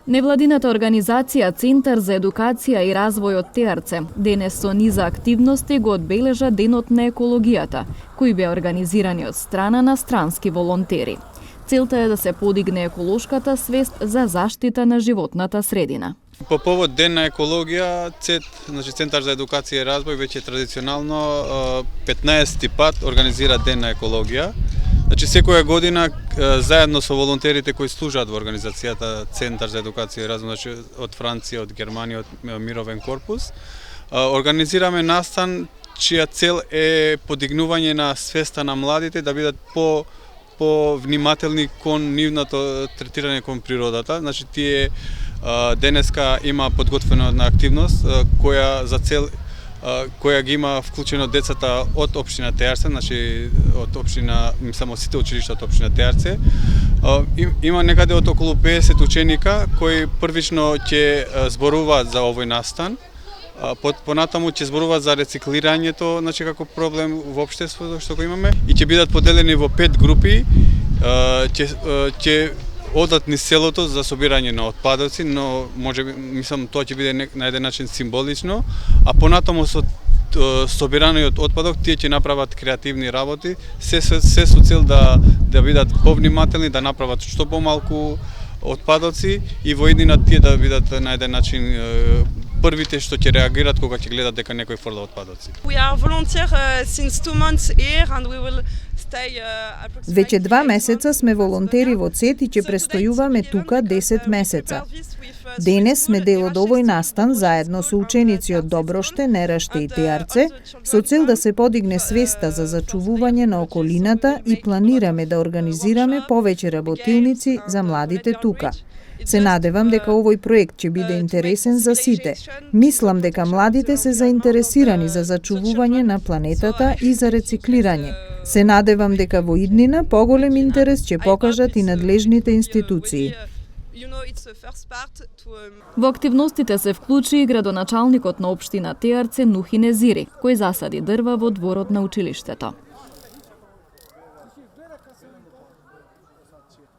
Невладината организација Центар за едукација и развој од Теарце денес со низа активности го одбележа Денот на екологијата, кој беа организирани од страна на странски волонтери. Целта е да се подигне еколошката свест за заштита на животната средина. По повод Ден на екологија, Центар за едукација и развој веќе традиционално 15-ти пат организира Ден на екологија. Секоја година заедно со волонтерите кои служат во организацијата Центар за едукација и развој, од Франција, од Германија, од Мировен корпус, организираме настан чија цел е подигнување на свеста на младите да бидат по-внимателни кон нивното третирање кон природата. Тие денеска има подготвена една активност која за цел која ги има вклучено децата од општина Теарце, од општина, само сите училишта од општина Теарце. Има некаде од околу 50 ученика кои првично ќе зборуваат за овој настан. Понатаму ќе зборуваат за рециклирањето, како проблем во општеството што го имаме, и ќе бидат поделени во 5 групи. Ќе одат низ селото за собирање на отпадоци, но мислам тоа ќе биде на еден начин символично, а понатаму со собираниот отпадок тие ќе направат креативни работи, се со цел да бидат повнимателни, да направат што помалку отпадоци и во иднина тие да бидат на еден начин првите што ќе реагираат кога ќе гледат дека некој фрла отпадоци. Веќе 2 месеца сме волонтери во ЦЕТ и ќе престојуваме тука 10 месеца. Денес сме дел од овој настан заедно со ученици од Доброште, Нераште и Теарце, со цел да се подигне свеста за зачувување на околината и планираме да организираме повеќе работилници за младите тука. Се надевам дека овој проект ќе биде интересен за сите. Мислам дека младите се заинтересирани за зачувување на планетата и за рециклирање. Се надевам дека во иднина поголем интерес ќе покажат и надлежните институции. Во активностите се вклучи и градоначалникот на општина Теарце Нухи Незири, кој засади дрва во дворот на училиштето.